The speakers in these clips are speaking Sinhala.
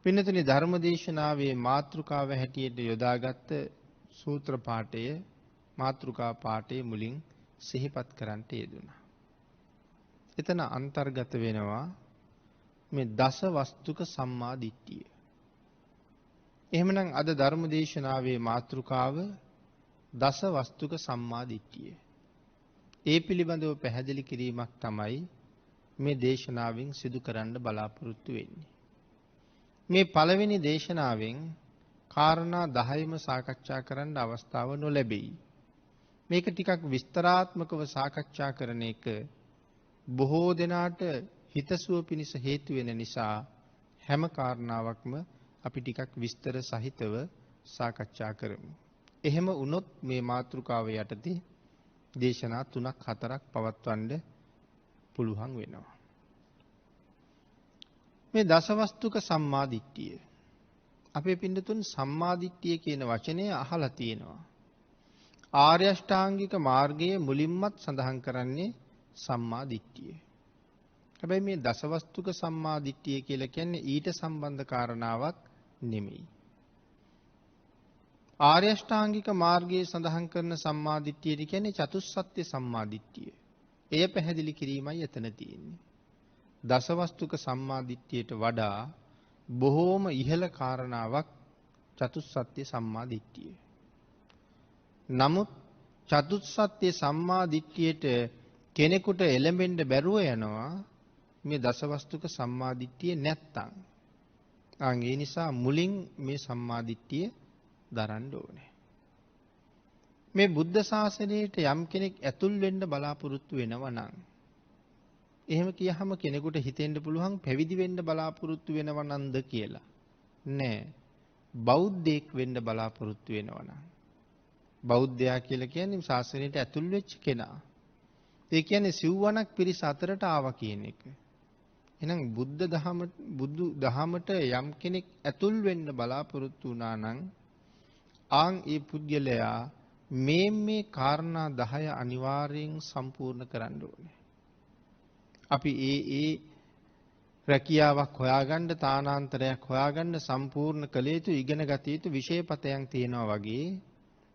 පින්නතුනි ධර්මදේශනාවේ මාතෘකාව හැටියට යොදාගත් සූත්‍ර පාඨය මාතෘකා පාඨයේ මුලින් සිහිපත් කරන්නට යෙදුණා. එතන අන්තර්ගත වෙනවා මේ දස වස්තුක සම්මා දිට්ඨිය. එහෙමනම් අද ධර්මදේශනාවේ මාතෘකාව දස වස්තුක සම්මා දිට්ඨිය. ඒ පිළිබඳව පැහැදිලි කිරීමක් තමයි මේ දේශනාවෙන් සිදු කරන්න බලාපොරොත්තු වෙන්නේ. මේ පළවෙනි දේශනාවෙන් කාරණා 10ම සාකච්ඡා කරන්න අවස්ථාව නොලැබෙයි. මේක ටිකක් විස්තරාත්මකව සාකච්ඡා කරන එක බොහෝ දෙනාට හිතසුව පිණිස හේතු වෙන නිසා හැම කාරණාවක්ම අපි ටිකක් විස්තර සහිතව සාකච්ඡා කරමු. එහෙම වුණොත් මේ මාතෘකාව යටතේ දේශනා 3ක් 4ක් පවත්වන්න පුළුවන් වෙනවා. මේ දසවස්තුක සම්මාදිට්ඨිය අපේ පින්නතුන් සම්මාදිට්ඨිය කියන වචනය අහලා තියෙනවා. ආර්ය අෂ්ටාංගික මාර්ගයේ මුලින්මත් සඳහන් කරන්නේ සම්මාදිට්ඨිය. හැබැයි මේ දසවස්තුක සම්මාදිට්ඨිය කියලා කියන්නේ ඊට සම්බන්ධ කාරණාවක් නෙමෙයි. ආර්ය අෂ්ටාංගික මාර්ගයේ සඳහන් කරන සම්මාදිට්ඨිය කියන්නේ චතුස්සත්‍ය සම්මාදිට්ඨිය. එය පැහැදිලි කිරීමයි එතන තියෙන්නේ. දසවස්තුක සම්මාදිට්ඨියට වඩා බොහෝම ඉහළ කාරණාවක් චතුස්සත්‍ය සම්මාදිට්ඨිය. නමුත් චතුස්සත්‍ය සම්මාදිට්ඨියට කෙනෙකුට එළඹෙන්න බැරුව යනවා මේ දසවස්තුක සම්මාදිට්ඨිය නැත්තම්. ඒ නිසා මුලින් මේ සම්මාදිට්ඨිය දරන්න ඕනේ. මේ බුද්ධ ශාසනයට යම් කෙනෙක් ඇතුල් වෙන්න බලාපොරොත්තු වෙනවා නම් එහෙම කියහම කෙනෙකුට හිතෙන්න පුළුවන් පැවිදි වෙන්න බලාපොරොත්තු වෙනවා නන්ද කියලා. නෑ. බෞද්ධයෙක් වෙන්න බලාපොරොත්තු වෙනවා නම්. බෞද්ධයා කියලා කියන්නේ ශාසනයට ඇතුල් වෙච්ච කෙනා. ඒ කියන්නේ සිව්වණක් පිරිස අතරට ආවා කියන එක. එහෙනම් බුදු දහමට යම් කෙනෙක් ඇතුල් වෙන්න බලාපොරොත්තු වුණා නම් ඒ පුද්ගලයා මේ කාරණා 10 අනිවාර්යෙන් සම්පූර්ණ කරන්න ඕනේ. අපි ඒ රැකියාවක් හොයාගන්න තානාන්තරයක් හොයාගන්න සම්පූර්ණ කළ යුතු ඉගෙන ගත යුතු විෂයපතයන් තියෙනවා වගේ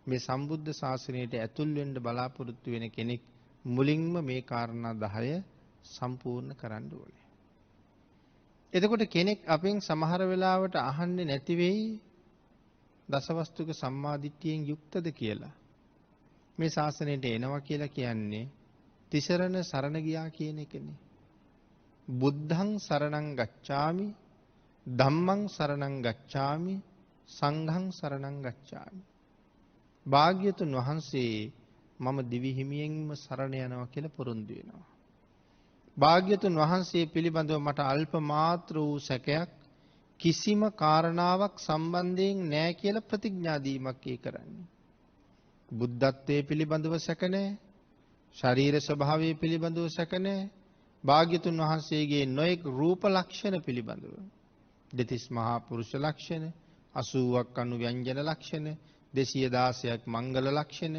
මේ සම්බුද්ධ ශාසනයට ඇතුල් වෙන්න බලාපොරොත්තු වෙන කෙනෙක් මුලින්ම මේ කාරණා 10 සම්පූර්ණ කරන්න ඕනේ. එතකොට කෙනෙක් අපෙන් සමහර වෙලාවට අහන්නේ නැති වෙයි දසවස්තුක සම්මාදිට්ඨියෙන් යුක්තද කියලා. මේ ශාසනයට එනවා කියලා කියන්නේ තිසරණ සරණ ගියා කියන එකනේ. බුද්ධං සරණං ගච්ඡාමි ධම්මං සරණං ගච්ඡාමි සංඝං සරණං ගච්ඡාමි. භාග්‍යතුන් වහන්සේ මම දිවි හිමියෙන්ම සරණ යනවා කියලා පොරොන්දු වෙනවා. භාග්‍යතුන් වහන්සේ පිළිබඳව මට අල්ප මාත්‍ර වූ සැකයක් කිසිම කාරණාවක් සම්බන්ධයෙන් නැහැ කියලා ප්‍රතිඥා දීමක් කරන්නේ. බුද්ධත්වයේ පිළිබඳව සැක නැහැ. ශරීර ස්වභාවය පිළිබඳව සැක නැහැ. භාග්‍යතුන් වහන්සේගේ නොයෙක් රූප ලක්ෂණ පිළිබඳව දෙතිස් මහා පුරුෂ ලක්ෂණ 80ක් අනුව්‍යංජන ලක්ෂණ 216ක් මංගල ලක්ෂණ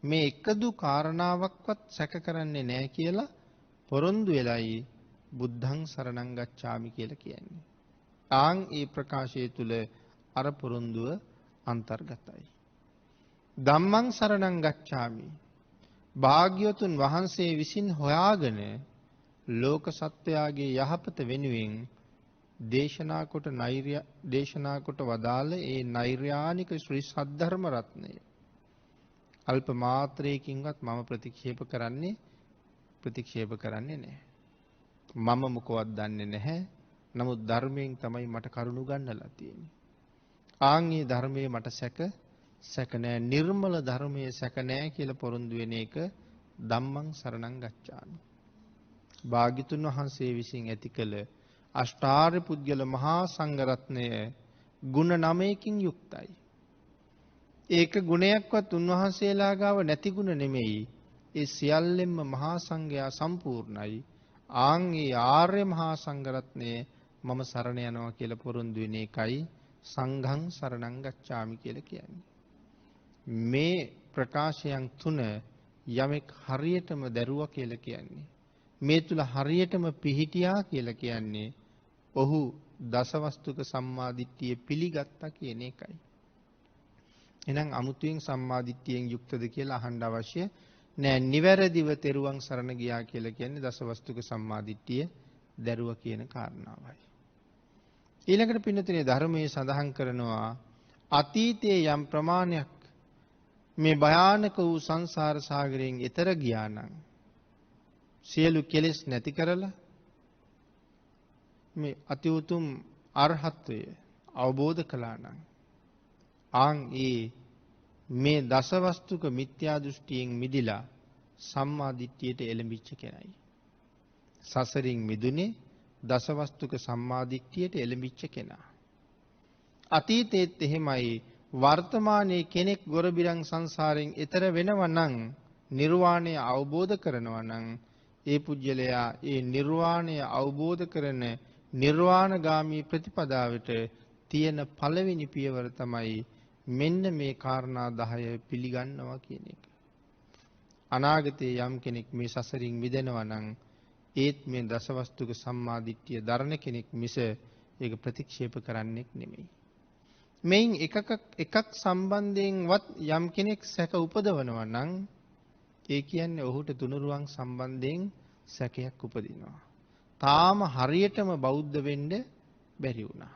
මේ එකදු කාරණාවක්වත් සැක කරන්නේ නැහැ කියලා පොරොන්දු වෙලයි බුද්ධං සරණං ගච්ඡාමි කියලා කියන්නේ. ඒ ප්‍රකාශය තුල අර පොරොන්දුව අන්තර්ගතයි. ධම්මං සරණං ගච්ඡාමි භාග්‍යවතුන් වහන්සේ විසින් හොයාගෙන ලෝක සත්වයාගේ යහපත වෙනුවෙන් දේශනා කොට වදාළ ඒ නෛර්යානික ශ්‍රී සද්ධර්ම රත්නය අල්ප මාත්‍රයකින්වත් මම ප්‍රතික්ෂේප කරන්නේ නැහැ. මම මොකවත් දන්නේ නැහැ. නමුත් ධර්මයෙන් තමයි මට කරුණු ගන්නලා තියෙන්නේ. මේ ධර්මයේ මට සැක නැහැ. නිර්මල ධර්මයේ සැක නැහැ කියලා පොරොන්දු වෙන එක ධම්මං සරණං ගච්ඡාමි. භාග්‍යතුන් වහන්සේ විසින් ඇති කළ අෂ්ටාර්ය පුද්ගල මහා සංඝ රත්නය ගුණ 9කින් යුක්තයි. ඒක ගුණයක්වත් උන්වහන්සේලා ගාව නැති ගුණ නෙමෙයි. ඒ සියල්ලෙන්ම මහා සංඝයා සම්පූර්ණයි. ඒ ආර්ය මහා සංඝ රත්නය මම සරණ යනවා කියලා පොරොන්දු වෙන එකයි සංඝං සරණං ගච්ඡාමි කියලා කියන්නේ. මේ ප්‍රකාශයන් තුන යමෙක් හරියටම දරුවා කියලා කියන්නේ. මේ තුල හරියටම පිහිටියා කියලා කියන්නේ ඔහු දසවස්තුක සම්මාදිට්ඨිය පිළිගත්තා කියන එකයි. එහෙනම් අමුතුවෙන් සම්මාදිට්ඨියෙන් යුක්තද කියලා අහන්න අවශ්‍ය නෑ. නිවැරදිව තෙරුවන් සරණ ගියා කියලා කියන්නේ දසවස්තුක සම්මාදිට්ඨිය දැරුවා කියන කාරණාවයි. ඊළඟට පින්නතුනේ ධර්මයේ සඳහන් කරනවා අතීතයේ යම් ප්‍රමාණයක් මේ භයානක වූ සංසාර සාගරයෙන් එතර ගියා නම් සියලු කෙලෙස් නැති කරලා මේ අති උතුම් අරහත්වය අවබෝධ කළා නම් මේ දසවස්තුක මිත්‍යා දෘෂ්ටියෙන් මිදිලා සම්මා දිට්ඨියට එළඹිච්ච කෙනයි. සසරින් මිදුනේ දසවස්තුක සම්මා දිට්ඨියට එළඹිච්ච කෙනා. අතීතයේත් එහෙමයි වර්තමානයේ කෙනෙක් ගොරබිරන් සංසාරයෙන් එතර වෙනවා නම් නිර්වාණය අවබෝධ කරනවා නම් ඒ පුජ්‍යලයා ඒ නිර්වාණය අවබෝධ කරන නිර්වාණගාමී ප්‍රතිපදාවට තියෙන පළවෙනි පියවර තමයි මෙන්න මේ කාරණා 10 පිළිගන්නවා කියන එක. අනාගතයේ යම් කෙනෙක් මේ සසරින් මිදෙනවා නම් ඒත් මේ දසවස්තුක සම්මාදිට්ඨිය දරණ කෙනෙක් මිස ඒක ප්‍රතික්ෂේප කරන්නෙක් නෙමෙයි. මේන් එකක් සම්බන්ධයෙන්වත් යම් කෙනෙක් සැක උපදවනවා නම් ඒ කියන්නේ ඔහුට තුනුරුවන් සම්බන්ධයෙන් සැකයක් උපදිනවා. තාම හරියටම බෞද්ධ වෙන්න බැරි වුණා.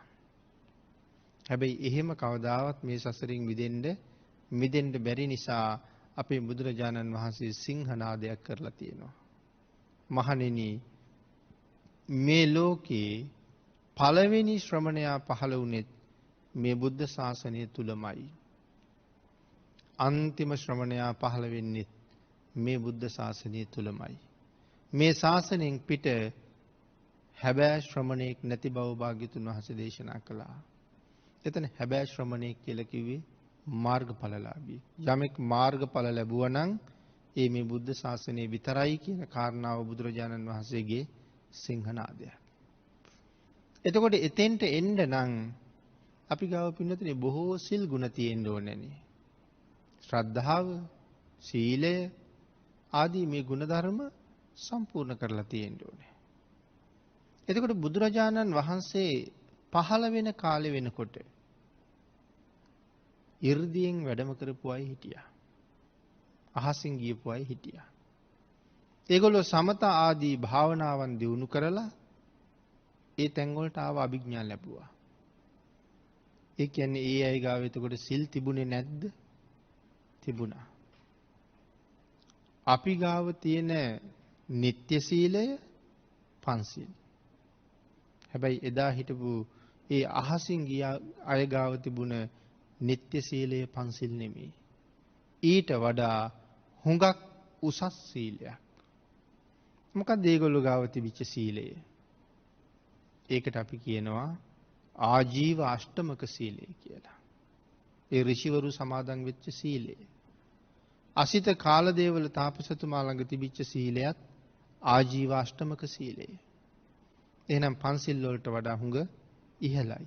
හැබැයි එහෙම කවදාවත් මේ සසරින් මිදෙන්න බැරි නිසා අපේ බුදුරජාණන් වහන්සේ සිංහනාදයක් කරලා තියෙනවා. මහණෙනි මේ ලෝකේ පළවෙනි ශ්‍රමණයා පහළ වුණෙත් මේ බුද්ධ ශාසනය තුලමයි. අන්තිම ශ්‍රමණයා පහළ වෙන්නේ මේ බුද්ධ ශාසනය තුලමයි. මේ ශාසනයෙන් පිට හැබෑ ශ්‍රමණෙක් නැති බව භාග්‍යතුන් වහන්සේ දේශනා කළා. එතන හැබෑ ශ්‍රමණෙක් කියලා කිව්වේ මාර්ගඵලලාභී. යමෙක් මාර්ගඵල ලැබුවා නම් ඒ මේ බුද්ධ ශාසනයේ විතරයි කියන කාරණාව බුදුරජාණන් වහන්සේගේ සිංහනාදයක්. එතකොට එතෙන්ට එන්න නම් අපි ගාව පින්නතුනේ බොහෝ සිල් ගුණ තියෙන්න ඕනේනේ. ශ්‍රද්ධාව, සීලය ආදී මේ ගුණ ධර්ම සම්පූර්ණ කරලා තියෙන්න ඕනේ. එතකොට බුදුරජාණන් වහන්සේ පහළ වෙන කාලේ වෙනකොට 이르දියෙන් වැඩම කරපු අය හිටියා. අහසින් ගියපු අය හිටියා. ඒගොල්ලෝ සමත ආදී භාවනාවන් දියුණු කරලා ඒ තැන් වලට ආව අභිඥා ලැබුවා. ඒ කියන්නේ ඒ අය ගාව එතකොට සිල් තිබුණේ නැද්ද? තිබුණා. අපි ගාව තියෙන නිත්‍ය සීලය පන්සිල්. හැබැයි එදා හිටපු ඒ අහසින් ගිය අය ගාව තිබුණ නිත්‍ය සීලය පන්සිල් නෙමෙයි. ඊට වඩා හුඟක් උසස් සීලයක්. මොකක්ද ඒගොල්ලෝ ගාව තිබිච්ච සීලය? ඒකට අපි කියනවා ආජීව අෂ්ටමක සීලය කියලා. ඒ ඍෂිවරු සමාදන් වෙච්ච සීලය. අසිත කාලදේවල තාපසතුමා ළඟ තිබිච්ච සීලයත් ආජීව අෂ්ටමක සීලය. එහෙනම් පන්සිල් වලට වඩා හුඟ ඉහළයි.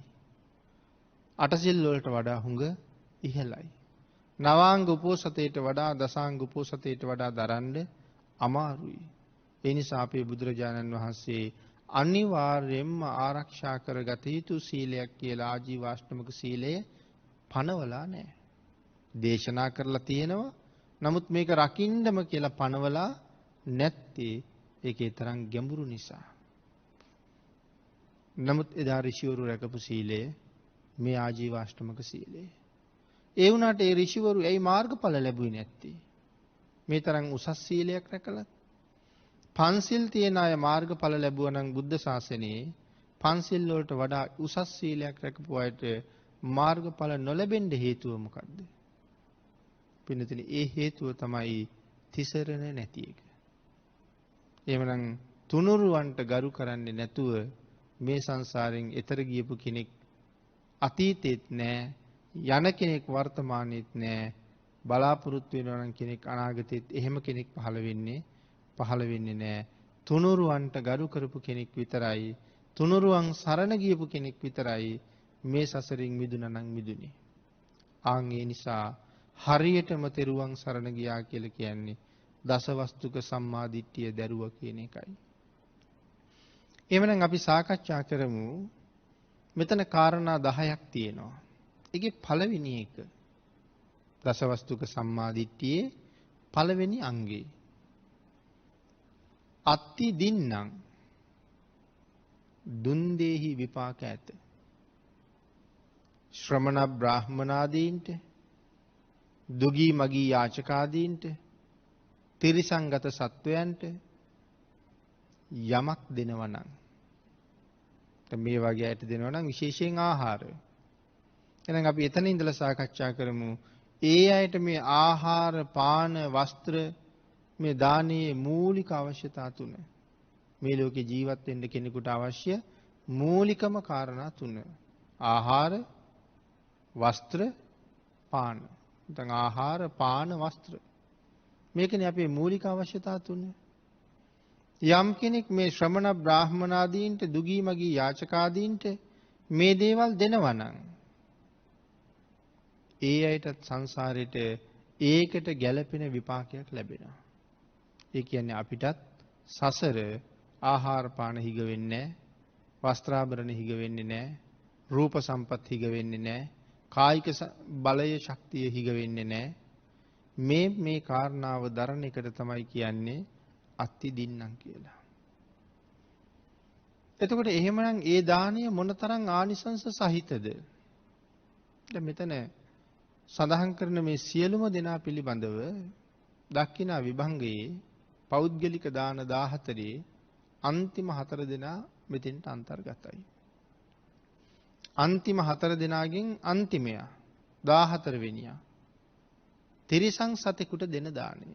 අටසිල් වලට වඩා හුඟ ඉහළයි. නවාංග උපෝසතයට වඩා දසාංග උපෝසතයට වඩා දරන්න අමාරුයි. ඒ නිසා අපේ බුදුරජාණන් වහන්සේ අනිවාර්යයෙන්ම ආරක්ෂා කරගත යුතු සීලයක් කියලා ආජීවාෂ්ටමක සීලය පනවලා නැහැ. දේශනා කරලා තියෙනවා. නමුත් මේක රකින්නම කියලා පනවලා නැත්තේ ඒකේ තරම් ගැඹුරු නිසා. නමුත් එදා ඍෂිවරු රැකපු සීලය මේ ආජීවාෂ්ටමක සීලය. ඒ වුණාට ඒ ඍෂිවරු ඇයි මාර්ගඵල ලැබුවේ නැත්තේ? මේ තරම් උසස් සීලයක් රැකලා පන්සිල් තියන අය මාර්ගඵල ලැබුවා නම් බුද්ධ ශාසනයේ පන්සිල් වලට වඩා උසස් සීලයක් රැකපු අයට මාර්ගඵල නොලැබෙන්න හේතුව මොකද්ද? පින්නතුනි ඒ හේතුව තමයි තිසරණ නැති එක. එහෙමනම් තුනුරුවන්ට ගරු කරන්නේ නැතුව මේ සංසාරයෙන් එතර ගියපු කෙනෙක් අතීතෙත් නෑ, යන කෙනෙක් වර්තමානෙත් නෑ, බලාපොරොත්තු වෙනවා නම් කෙනෙක් අනාගතෙත් එහෙම කෙනෙක් පහළ වෙන්නේ නෑ. තුනුරුවන්ට ගරු කරපු කෙනෙක් විතරයි, තුනුරුවන් සරණ ගියපු කෙනෙක් විතරයි මේ සසරින් මිදුණා නම් මිදුනේ. ආන් ඒ නිසා හරියටම තෙරුවන් සරණ ගියා කියලා කියන්නේ දසවස්තුක සම්මාදිට්ඨිය දැරුවා කියන එකයි. එහෙනම් අපි සාකච්ඡා කරමු මෙතන කාරණා 10ක් තියෙනවා. ඒකේ පළවෙනි එක දසවස්තුක සම්මාදිට්ඨියේ පළවෙනි අංගේ අත්ති දින්නම් දුන් දෙහි විපාක ඇත. ශ්‍රමණ බ්‍රාහ්මනාදීන්ට දුගී මගී යාචකාදීන්ට තිරිසංගත සත්වයන්ට යමක් දෙනවා නම් මේ වගේ අයට දෙනවා නම් විශේෂයෙන් ආහාර. එහෙනම් අපි එතන ඉඳලා සාකච්ඡා කරමු. ඒ අයට මේ ආහාර, පාන, වස්ත්‍ර මේ දානයේ මූලික අවශ්‍යතා තුන. මේ ලෝකේ ජීවත් වෙන්න කෙනෙකුට අවශ්‍ය මූලිකම කාරණා තුන. ආහාර, වස්ත්‍ර, පාන. නැත්නම් ආහාර, පාන, වස්ත්‍ර. මේකනේ අපේ මූලික අවශ්‍යතා තුන. යම් කෙනෙක් මේ ශ්‍රමණ බ්‍රාහ්මනාදීන්ට දුගී මගී යාචකාදීන්ට මේ දේවල් දෙනවා නම් ඒ අයටත් සංසාරෙට ඒකට ගැළපෙන විපාකයක් ලැබෙනවා. ඒ කියන්නේ අපිටත් සසර ආහාර පාන හිග වෙන්නේ නැහැ, වස්ත්‍රාභරණ හිග වෙන්නේ නැහැ, රූප සම්පත් හිග වෙන්නේ නැහැ, කායික බලය ශක්තිය හිග වෙන්නේ නැහැ. මේ කාරණාව දරන එකට තමයි කියන්නේ අත්ති දින්නම් කියලා. එතකොට එහෙමනම් ඒ දාණය මොනතරම් ආනිසංස සහිතද? දැන් මෙතන සඳහන් කරන මේ සියලුම දෙනා පිළිබඳව දක්ෂිනා විභංගයේ පෞද්ගලික දාන 14 අන්තිම 4 දෙනා මෙතෙන්ට අන්තර්ගතයි. අන්තිම 4 දෙනාගෙන් අන්තිමයා 14 වෙනියා තිරිසං සතෙකුට දෙන දාණය.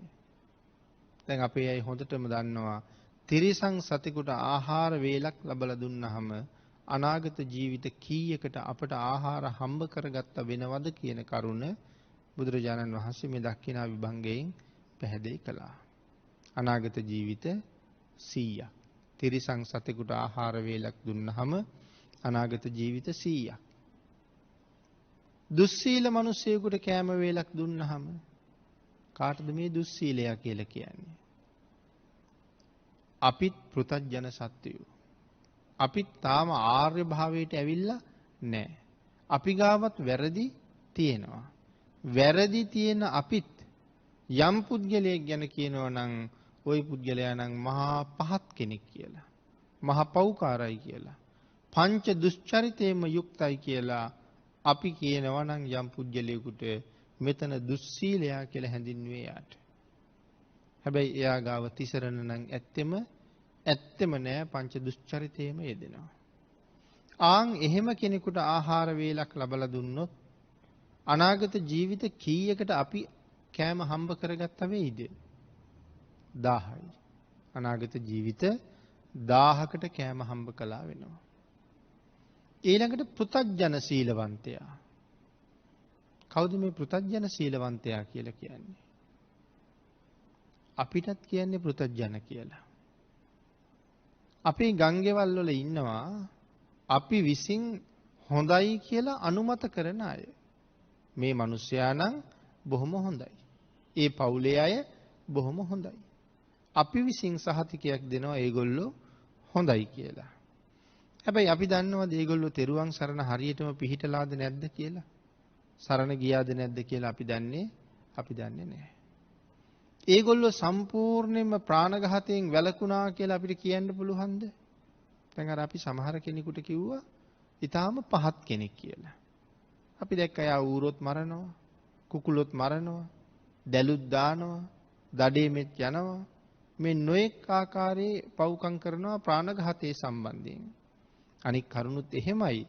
දැන් අපේ අය හොඳටම දන්නවා තිරිසං සතෙකුට ආහාර වේලක් ලැබලා දුන්නාම අනාගත ජීවිත කීයකට අපට ආහාර හම්බ කරගත්ත වෙනවද කියන කරුණ බුදුරජාණන් වහන්සේ මේ දක්ෂිනා විභංගයෙන් පැහැදිලි කළා. අනාගත ජීවිත 100ක්. තිරිසං සතෙකුට ආහාර වේලක් දුන්නාම අනාගත ජීවිත 100ක්. දුස්සීල මිනිසෙකුට කෑම වේලක් දුන්නාම කාටද මේ දුස්සීලයා කියලා කියන්නේ? අපිත් පෘථග්ජන සත්වයෝ. අපිත් තාම ආර්ය භාවයට ඇවිල්ලා නැහැ. අපි ගාවත් වැරදි තියෙනවා. වැරදි තියෙන අපිත් යම් පුද්ගලයෙක් ගැන කියනවා නම් ওই පුද්ගලයා නම් මහා පහත් කෙනෙක් කියලා. මහා පෞකාරයි කියලා. පංච දුෂ්චරිතේම යුක්තයි කියලා අපි කියනවා නම් යම් පුද්ගලයෙකුට මෙතන දුස්සීලයා කියලා හැඳින්වුවේ යාට. හැබැයි එයා ගාව තිසරණ නම් ඇත්තෙම නෑ පංච දුෂ්චරිතේම යෙදෙනවා. ආන් එහෙම කෙනෙකුට ආහාර වේලක් ලබලා දුන්නොත් අනාගත ජීවිත කීයකට අපි කෑම හම්බ කරගත්ත වෙයිද? 1000යි. අනාගත ජීවිත 1000කට කෑම හම්බ කළා වෙනවා. ඊළඟට පෘථග්ජන සීලවන්තයා. කවුද මේ පෘථග්ජන සීලවන්තයා කියලා කියන්නේ? අපිටත් කියන්නේ පෘථග්ජන කියලා. අපේ ගංගෙවල් වල ඉන්නවා අපි විසින් හොඳයි කියලා අනුමත කරන අය. මේ මිනිස්යා නම් බොහොම හොඳයි. ඒ පවුලේ අය බොහොම හොඳයි. අපි විසින් සහතිකයක් දෙනවා ඒගොල්ලෝ හොඳයි කියලා. හැබැයි අපි දන්නවද ඒගොල්ලෝ තෙරුවන් සරණ හරියටම පිහිටලාද නැද්ද කියලා? සරණ ගියාද නැද්ද කියලා අපි දන්නේ නැහැ. ඒගොල්ලෝ සම්පූර්ණයෙන්ම ප්‍රාණඝාතයෙන් වැළකුණා කියලා අපිට කියන්න පුළුවන්ද? දැන් අර අපි සමහර කෙනෙකුට කිව්වා ඊටාම පහත් කෙනෙක් කියලා. අපි දැක්ක අය ඌරොත් මරනවා, කුකුලොත් මරනවා, දැලුත් දානවා, දඩේමෙත් යනවා. මේ නොඑක් ආකාරයේ පව්කම් කරනවා ප්‍රාණඝාතයේ සම්බන්ධයෙන්. අනික් කරුණුත් එහෙමයි.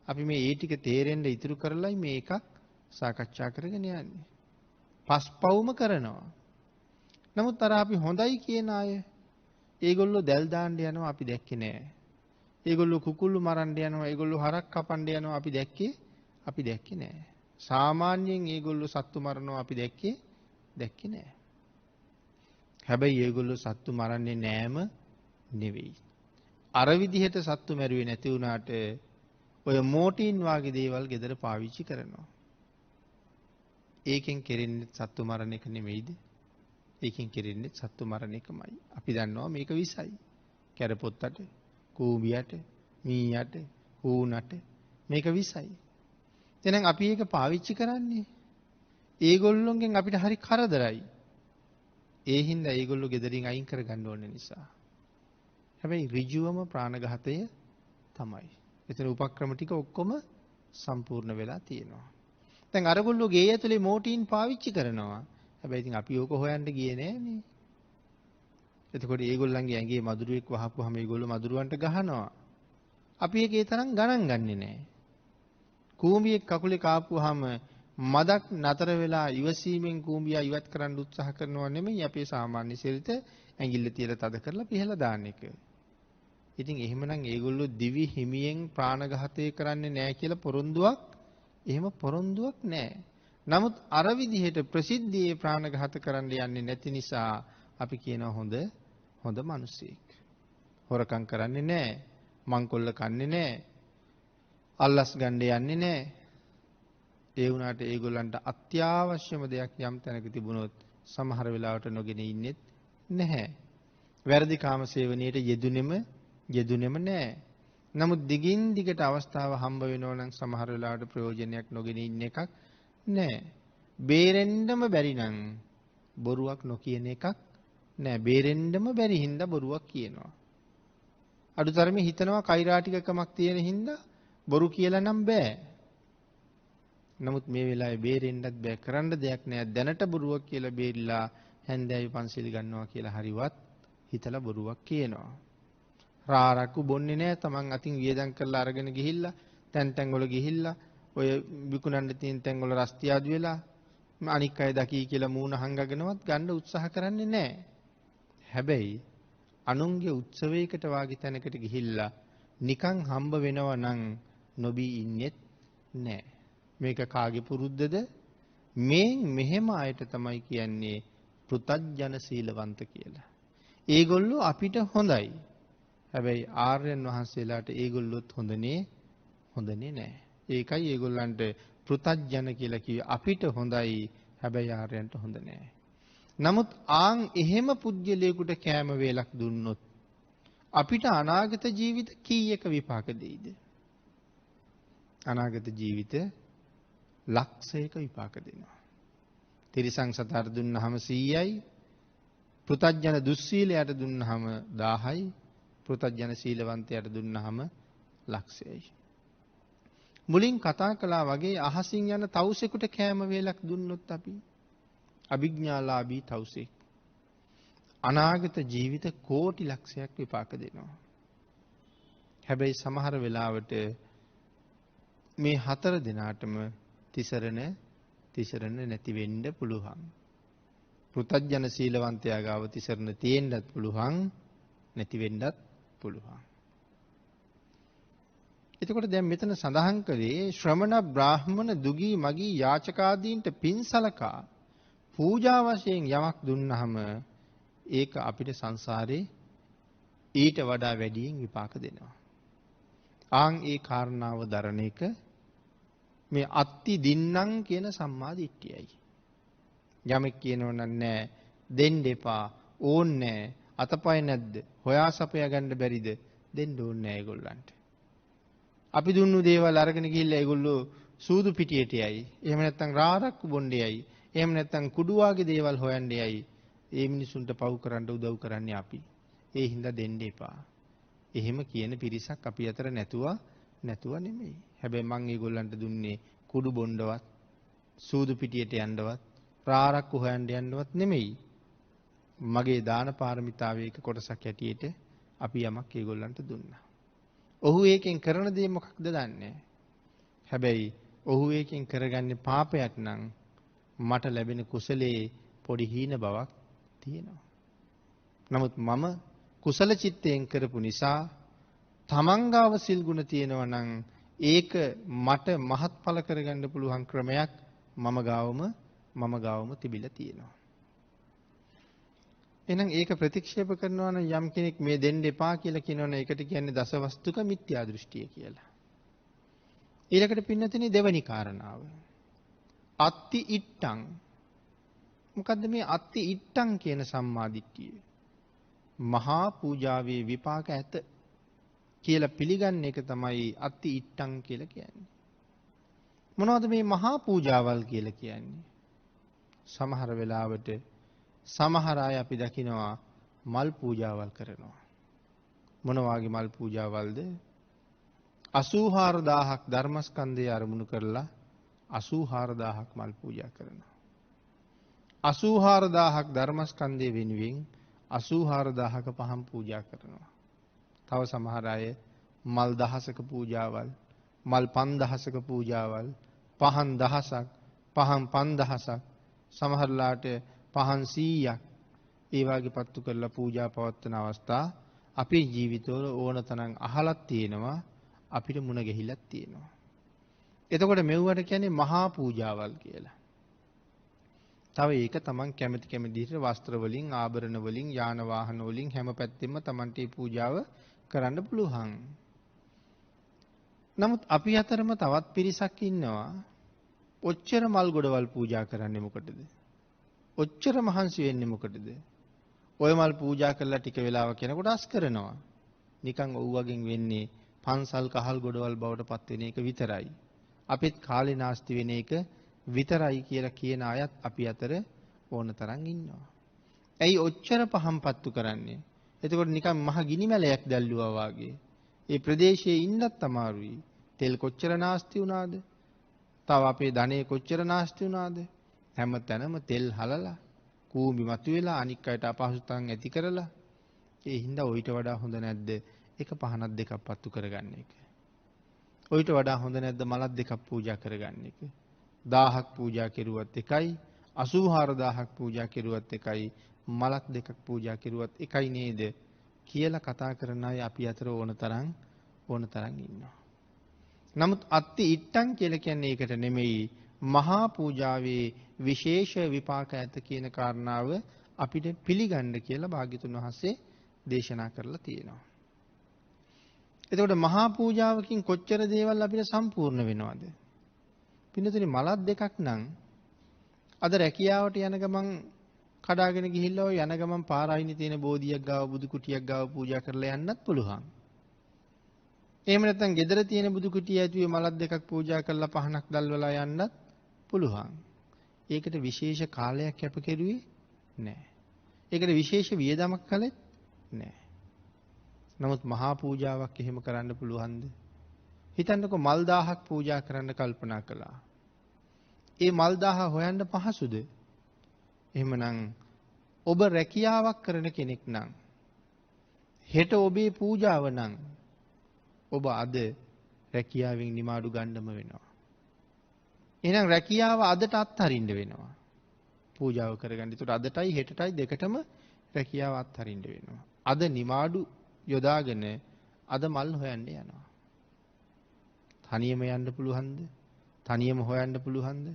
අපි මේ ඒ ටික තේරෙන්න ඉතුරු කරලයි මේ එකක් සාකච්ඡා කරගෙන යන්නේ. පස්පවුම කරනවා. නමුත් අර අපි හොඳයි කියන අය ඒගොල්ලෝ දැල් දාන්න යනවා අපි දැක්කේ නෑ. ඒගොල්ලෝ කුකුල්ලු මරන්න යනවා, ඒගොල්ලෝ හරක් කපන්න යනවා අපි දැක්කේ නෑ. සාමාන්‍යයෙන් ඒගොල්ලෝ සත්තු මරනවා අපි දැක්කේ නෑ. හැබැයි ඒගොල්ලෝ සත්තු මරන්නේ නෑම නෙවෙයි. අර විදිහට සත්තු මැරුවේ නැති වුණාට ඔය මෝටින් වාගේ දේවල් ගෙදර පාවිච්චි කරනවා. ඒකෙන් කෙරෙන්නේ සත්තු මරණ එක නෙමෙයිද? ඒකෙන් කෙරෙන්නේ සත්තු මරණ එකමයි. අපි දන්නවා මේක විසයි. කැරපොත්තට කූඹියට, මීයට, හූනට මේක විසයි. එහෙනම් අපි ඒක පාවිච්චි කරන්නේ ඒගොල්ලොන්ගෙන් අපිට හරි කරදරයි. ඒ හින්දා ඒගොල්ලෝ ගෙදරින් අයින් කරගන්න ඕන නිසා. හැබැයි ඍජුවම ප්‍රාණඝාතය තමයි. එතන උපක්‍රම ටික ඔක්කොම සම්පූර්ණ වෙලා තියෙනවා. දැන් අරගොල්ලෝ ගේ ඇතුලේ මෝටීන් පාවිච්චි කරනවා. හැබැයි ඉතින් අපි ඕක හොයන්න ගියේ නෑනේ. එතකොට ඒගොල්ලන්ගේ ඇඟේ මදුරුවෙක් වහපුවාම ඒගොල්ලෝ මදුරුවන්ට ගහනවා. අපි ඒකේ තරම් ගණන් ගන්නෙ නෑ. කූඹියෙක් කකුලේ කාපුවාම මදක් නතර වෙලා ඉවසීමෙන් කූඹියා ඉවත් කරන්න උත්සාහ කරනවා නෙමෙයි අපේ සාමාන්‍ය සිරිත ඇඟිල්ල තියලා තද කරලා පිහලා දාන්න එක. ඉතින් එහෙමනම් ඒගොල්ලෝ දිවි හිමියෙන් ප්‍රාණඝාතය කරන්නේ නැහැ කියලා පොරොන්දුවක් එහෙම පොරොන්දුවක් නැහැ. නමුත් අර විදිහට ප්‍රසිද්ධියේ ප්‍රාණඝාත කරන්න යන්නේ නැති නිසා අපි කියනවා හොඳ මිනිසෙක්. හොරකම් කරන්නේ නැහැ. මංකොල්ල කන්නේ නැහැ. අල්ලස් ගන්න යන්නේ නැහැ. ඒ වුණාට ඒගොල්ලන්ට අත්‍යවශ්‍යම දෙයක් යම් තැනක තිබුණොත් සමහර වෙලාවට නොගෙන ඉන්නෙත් නැහැ. වැරදි කාම සේවනයේට යෙදුනේම නැහැ. නමුත් දිගින් දිගට අවස්ථාව හම්බ වෙනවා නම් සමහර වෙලාවට ප්‍රයෝජනයක් නොගෙන ඉන්න එකක් නැහැ. බේරෙන්නම බැරි නම් බොරුවක් නොකියන එකක් නැහැ. බේරෙන්නම බැරි හින්දා බොරුවක් කියනවා. අඩුතරමේ හිතනවා කෛරාටිකකමක් තියෙන හින්දා බොරු කියලා නම් බෑ. නමුත් මේ වෙලාවේ බේරෙන්නත් බෑ. කරන්න දෙයක් නෑ. දැනට බොරුවක් කියලා බේරිලා හැන්දෑවි පන්සිල් ගන්නවා කියලා හරිවත් හිතලා බොරුවක් කියනවා. රාරක්කු බොන්නේ නෑ. Taman අතින් වියදම් කරලා අරගෙන ගිහිල්ලා තැන් වල ගිහිල්ලා ඔය විකුණන්න තියෙන තැන් වල රස්තියාදු වෙලා අනික් අය දකී කියලා මූණ හංගගෙනවත් ගන්න උත්සාහ කරන්නේ නෑ. හැබැයි අනුන්ගේ උත්සවයකට වාගේ තැනකට ගිහිල්ලා නිකන් හම්බ වෙනවා නම් නොබී ඉන්නෙත් නෑ. මේක කාගේ පුරුද්දද? මෙහෙම අයට තමයි කියන්නේ පෘතජ්ජන සීලවන්ත කියලා. ඒගොල්ලෝ අපිට හොඳයි. හැබැයි ආර්යයන් වහන්සේලාට ඒගොල්ලොත් හොඳනේ නෑ. ඒකයි ඒගොල්ලන්ට පෘතජ්ජන කියලා කිව්වේ. අපිට හොඳයි. හැබැයි ආර්යයන්ට හොඳ නෑ. නමුත් එහෙම පුජ්‍යලයකට කෑම වේලක් දුන්නොත් අපිට අනාගත ජීවිත කීයක විපාක දෙයිද? අනාගත ජීවිත ලක්ෂයක විපාක දෙනවා. තිරිසං සතර දුන්නාම 100යි. පෘතජ්ජන දුස්සීලයට දුන්නාම 1000යි. පෘතජ්ජන සීලවන්තයට දුන්නාම ලක්ෂයයි. මුලින් කතා කළා වගේ අහසින් යන තවුසෙකුට කෑම වේලක් දුන්නොත් අපි අභිඥාලාභී තවුසෙක් අනාගත ජීවිත කෝටි ලක්ෂයක් විපාක දෙනවා. හැබැයි සමහර වෙලාවට මේ 4 දෙනාටම තිසරණ නැති වෙන්න පුළුවන්. පෘතජ්ජන සීලවන්තයා ගාව තිසරණ තියෙන්නත් පුළුවන් නැති වෙන්නත් පුළුවන්. එතකොට දැන් මෙතන සඳහන් කරේ ශ්‍රමණ බ්‍රාහ්මණ දුගී මගී යාචකාදීන්ට පින්සලකා පූජා වශයෙන් යමක් දුන්නාම ඒක අපිට සංසාරේ ඊට වඩා වැඩියෙන් විපාක දෙනවා. ඒ කාරණාව දරණ එක මේ අත්ති දින්නම් කියන සම්මා දිට්ඨියයි. යමෙක් කියනවනම් නෑ දෙන්න එපා ඕන්නේ අතපය නැද්ද හොයා සපයා ගන්න බැරිද දෙන්න ඕනේ නෑ ඒගොල්ලන්ට. අපි දුන්නු දේවල් අරගෙන ගිහිල්ලා ඒගොල්ලෝ සූදු පිටියට යයි. එහෙම නැත්නම් රාරක්කු බොණ්ඩේයි. එහෙම නැත්නම් කුඩු වාගේ දේවල් හොයන්නේයි. ඒ මිනිසුන්ට පව් කරන්න උදව් කරන්නේ අපි. ඒ හින්දා දෙන්න එපා. එහෙම කියන පිරිසක් අපි අතර නැතුව නෙමෙයි. හැබැයි මං ඒගොල්ලන්ට දුන්නේ කුඩු බොණ්ඩවත්, සූදු පිටියට යන්නවත්, රාරක්කු හොයන්න යන්නවත් නෙමෙයි. මගේ දාන පාරමිතාවේ එක කොටසක් ඇටියෙට අපි යමක් ඒගොල්ලන්ට දුන්නා. ඔහු ඒකෙන් කරන දේ මොකක්ද දන්නේ. හැබැයි ඔහු ඒකෙන් කරගන්නේ පාපයක් නම් මට ලැබෙන කුසලයේ පොඩි හීන බවක් තියෙනවා. නමුත් මම කුසල චිත්තයෙන් කරපු නිසා තමන්ගාව සිල් ගුණ තියෙනවා නම් ඒක මට මහත්ඵල කරගන්න පුළුවන් ක්‍රමයක් මම ගාවම තිබිලා තියෙනවා. එහෙනම් ඒක ප්‍රතික්ෂේප කරනවා නම් යම් කෙනෙක් මේ දෙන්න එපා කියලා කියනවනේ ඒකට කියන්නේ දසවස්තුක මිත්‍යා දෘෂ්ටිය කියලා. ඊළඟට පින්නතිනේ දෙවනි කාරණාව. අත්ති ඉට්ටං. මොකද්ද මේ අත්ති ඉට්ටං කියන සම්මාදිට්ඨිය? මහා පූජාවේ විපාක ඇත. කියලා පිළිගන්න එක තමයි අත්ති ඉට්ටං කියලා කියන්නේ. මොනවද මේ මහා පූජාවල් කියලා කියන්නේ? සමහර වෙලාවට සමහර අය අපි දකිනවා මල් පූජාවල් කරනවා. මොන වගේ මල් පූජාවල්ද? 84000ක් ධර්මස්කන්ධය අරමුණු කරලා 84000ක් මල් පූජා කරනවා. 84000ක් ධර්මස්කන්ධය වෙනුවෙන් 84000ක පහන් පූජා කරනවා. තව සමහර අය මල් 1000ක පූජාවල්, මල් 5000ක පූජාවල්, පහන් 1000ක්, පහන් 5000ක්, සමහරලාට පහන් 100ක් ඒ වගේ පත්තු කරලා පූජා පවත්වන අවස්ථා අපේ ජීවිතවල ඕන තරම් අහලක් තියෙනවා, අපිට මුණ ගැහිලක් තියෙනවා. එතකොට මෙව්වට කියන්නේ මහා පූජාවල් කියලා. තව ඒක තමන් කැමති විදිහට වස්ත්‍ර වලින්, ආභරණ වලින්, යාන වාහන වලින් හැම පැත්තෙම තමන්ට මේ පූජාව කරන්න පුළුවන්. නමුත් අපි අතරම තවත් පිරිසක් ඉන්නවා ඔච්චර මල් ගොඩවල් පූජා කරන්නේ මොකටද? ඔච්චර මහන්සි වෙන්නේ මොකටද? ඔය මල් පූජා කරලා ටික වෙලාවක් යනකොට අස් කරනවා. නිකන් ඔව්වගෙන් වෙන්නේ පන්සල් කහල් ගොඩවල් බවට පත් වෙන එක විතරයි. අපිත් කාලේ නාස්ති වෙන එක විතරයි කියලා කියන අයත් අපි අතර ඕන තරම් ඉන්නවා. ඇයි ඔච්චර පහම් පත්තු කරන්නේ? එතකොට නිකන් මහ ගිනි මැලයක් දැල්ලුවා වගේ. ඒ ප්‍රදේශයේ ඉන්නත් අමාරුයි. තෙල් කොච්චර නාස්ති වුණාද? තව අපේ ධනෙ කොච්චර නාස්ති වුණාද? හැම තැනම තෙල් හලලා, කූඹි මතුවෙලා, අනික් අයට අපහසුතාවම් ඇති කරලා. ඒ හින්දා ඔయిత වඩා හොඳ නැද්ද? එක පහනක් දෙකක් පත්තු කරගන්න එක. ඔయిత වඩා හොඳ නැද්ද මලක් දෙකක් පූජා කරගන්න එක? 1000ක් පූජා කෙරුවත් එකයි, 84000ක් පූජා කෙරුවත් එකයි, මලක් දෙකක් පූජා කෙරුවත් එකයි නේද කියලා කතා කරන අය අපි අතර ඕන තරම් ඉන්නවා. නමුත් අත්ති ඉට්ටං කියලා කියන්නේ ඒකට නෙමෙයි, මහා පූජාවේ විශේෂ විපාක ඇත කියන කාරණාව අපිට පිළිගන්න කියලා භාග්‍යතුන් වහන්සේ දේශනා කරලා තියෙනවා. එතකොට මහා පූජාවකින් කොච්චර දේවල් අපිට සම්පූර්ණ වෙනවද? පින්නතුනි මලක් දෙකක් නම් අද රැකියාවට යන ගමන් කඩාගෙන ගිහිල්ලා ඔය යන ගමන් පාර අයිනේ තියෙන බෝධියක් ගාව, බුදු කුටියක් ගාව පූජා කරලා යන්නත් පුළුවන්. එහෙම නැත්නම් ගෙදර තියෙන බුදු කුටිය ඇතුලේ මලක් දෙකක් පූජා කරලා පහනක් දැල්වලා යන්නත් පුළුවන්. ඒකට විශේෂ කාලයක් කැප කෙරුවේ නැහැ. ඒකට විශේෂ වියදමක් කළෙත් නැහැ. නමුත් මහා පූජාවක් එහෙම කරන්න පුළුවන්ද? හිතන්නකෝ මල් 1000ක් පූජා කරන්න කල්පනා කළා. ඒ මල් 1000 හොයන්න පහසුද? එහෙමනම් ඔබ රැකියාවක් කරන කෙනෙක් නම්, හෙට ඔබේ පූජාව නම්, ඔබ අද රැකියාවෙන් නිමාඩු ගන්නම වෙනවා. එහෙනම් රැකියාව අදට අත්හරින්න වෙනවා. පූජාව කරගන්න. ඒකට අදටයි හෙටටයි දෙකටම රැකියාව අත්හරින්න වෙනවා. අද නිමාඩු යොදාගෙන අද මල් හොයන්න යනවා. තනියම යන්න පුළුවන්ද? තනියම හොයන්න පුළුවන්ද?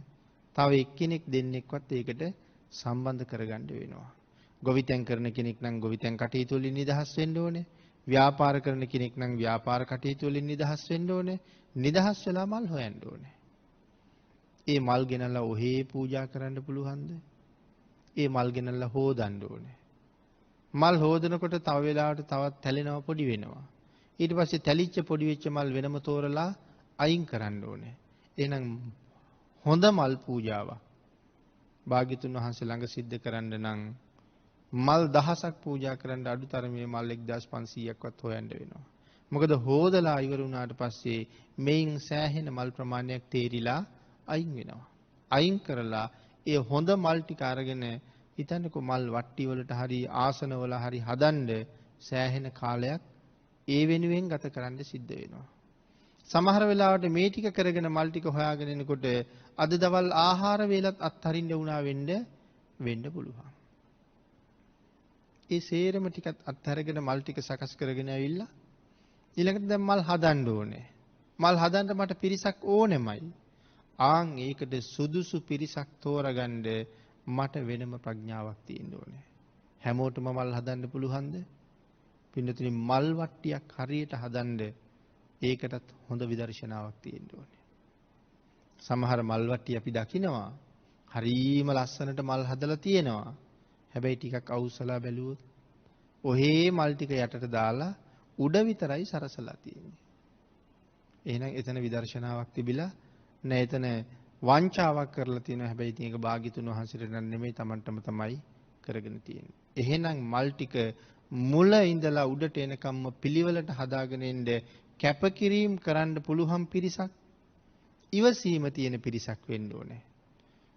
තව එක්කෙනෙක් දෙන්නෙක්වත් ඒකට සම්බන්ධ කරගන්න වෙනවා. ගොවිතැන් කරන කෙනෙක් නම් ගොවිතැන් කටයුතු වලින් නිදහස් වෙන්න ඕනේ. ව්‍යාපාර කරන කෙනෙක් නම් ව්‍යාපාර කටයුතු වලින් නිදහස් වෙන්න ඕනේ. නිදහස් වෙලා මල් හොයන්න ඕනේ. ඒ මල් ගෙනල්ලා ඔහේ පූජා කරන්න පුළුවන්ද? ඒ මල් ගෙනල්ලා හොදන්න ඕනේ. මල් හොදනකොට තව වෙලාවට තවත් තැලෙනවා, පොඩි වෙනවා. ඊට පස්සේ තැලිච්ච පොඩි වෙච්ච මල් වෙනම තෝරලා අයින් කරන්න ඕනේ. එහෙනම් හොඳ මල් පූජාවක් භාග්‍යතුන් වහන්සේ ළඟ සිද්ධ කරන්න නම් මල් දහසක් පූජා කරන්න අඩුතරමේ මල් 1500ක්වත් හොයන්න වෙනවා. මොකද හොදලා ඉවර වුණාට පස්සේ මේන් සෑහෙන මල් ප්‍රමාණයක් තේරිලා අයින් වෙනවා. අයින් කරලා ඒ හොඳ මල් ටික අරගෙන හිතන්නකෝ මල් වට්ටි වලට හරි ආසන වල හරි හදන්න සෑහෙන කාලයක් ඒ වෙනුවෙන් ගත කරන්න සිද්ධ වෙනවා. සමහර වෙලාවට මේ ටික කරගෙන මල් ටික හොයාගෙන එනකොට අද දවල් ආහාර වේලත් අත්හරින්න වුණා වෙන්න පුළුවන්. ඒ සේරම ටිකත් අත්හැරගෙන මල් ටික සකස් කරගෙන ඇවිල්ලා ඊළඟට දැන් මල් හදන්න ඕනේ. මල් හදන්න මට පිරිසක් ඕනෙමයි. ආන් ඒකට සුදුසු පිරිසක් තෝරගන්න මට වෙනම ප්‍රඥාවක් තියෙන්න ඕනේ. හැමෝටම මල් හදන්න පුළුවන්ද? පින්නතුනි මල් වට්ටියක් හරියට හදන්න ඒකටත් හොඳ විදර්ශනාවක් තියෙන්න ඕනේ. සමහර මල් වට්ටි අපි දකිනවා හරීම ලස්සනට මල් හදලා තියෙනවා. හැබැයි ටිකක් අවුස්සලා බැලුවොත් ඔහේ මල් ටික යටට දාලා උඩ විතරයි සරසලා තියෙන්නේ. එහෙනම් එතන විදර්ශනාවක් තිබිලා නැහැ. එතන වංචාවක් කරලා තියෙනවා. හැබැයි ඉතින් ඒක භාග්‍යතුන් වහන්සේට නෙමෙයි Tamanටම තමයි කරගෙන තියෙන්නේ. එහෙනම් මල් ටික මුල ඉඳලා උඩට එනකම්ම පිළිවෙලට හදාගෙන ඉන්න කැපකිරීම කරන්න පුළුවන් පිරිසක් ඉවසීම තියෙන පිරිසක් වෙන්න ඕනේ.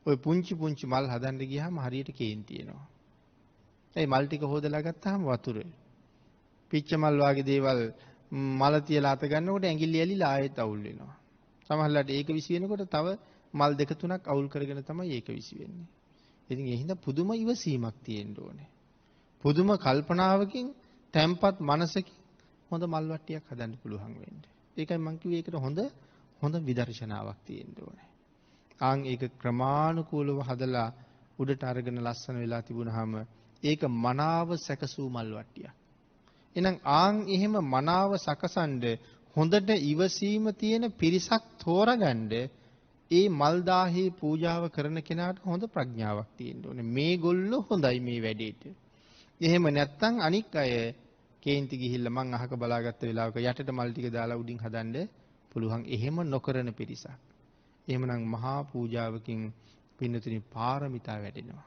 ඔය පුංචි පුංචි මල් හදන්න ගියාම හරියට කේන්ති එනවා. ඒ මල් ටික හොදලා ගත්තාම වතුර. පිච්ච මල් වගේ දේවල් මල තියලා අත ගන්නකොට ඇඟිලි ඇලිලා ආයෙත් අවුල් වෙනවා. සමහරවිට ඒක විසි වෙනකොට තව මල් දෙක තුනක් අවුල් කරගෙන තමයි ඒක විසි වෙන්නේ. ඉතින් ඒ හින්දා පුදුම ඉවසීමක් තියෙන්න ඕනේ. පුදුම කල්පනාවකින් තැම්පත් මනසකින් හොඳ මල් වට්ටියක් හදන්න පුළුවන් වෙන්නේ. ඒකයි මම කිව්වේ ඒකට හොඳ විදර්ශනාවක් තියෙන්න ඕනේ. ආන් ඒක ක්‍රමානුකූලව හදලා උඩට අරගෙන ලස්සන වෙලා තිබුණාම ඒක මනාව සැකසූ මල් වට්ටියක්. එහෙනම් ආන් එහෙම මනාව සකසන්ඩ හොඳට ඉවසීම තියෙන පිරිසක් තෝරගන්න ඒ මල් දාහේ පූජාව කරන කෙනාට හොඳ ප්‍රඥාවක් තියෙන්න ඕනේ. මේගොල්ලෝ හොඳයි මේ වැඩේට. එහෙම නැත්නම් අනික් අය කේන්ති ගිහිල්ලා මං අහක බලාගත්ත වෙලාවක යටට මල් ටික දාලා උඩින් හදන්න පුළුවන්. එහෙම නොකරන පිරිසක්. එහෙමනම් මහා පූජාවකින් පින්නතුනි පාරමිතා වැඩෙනවා.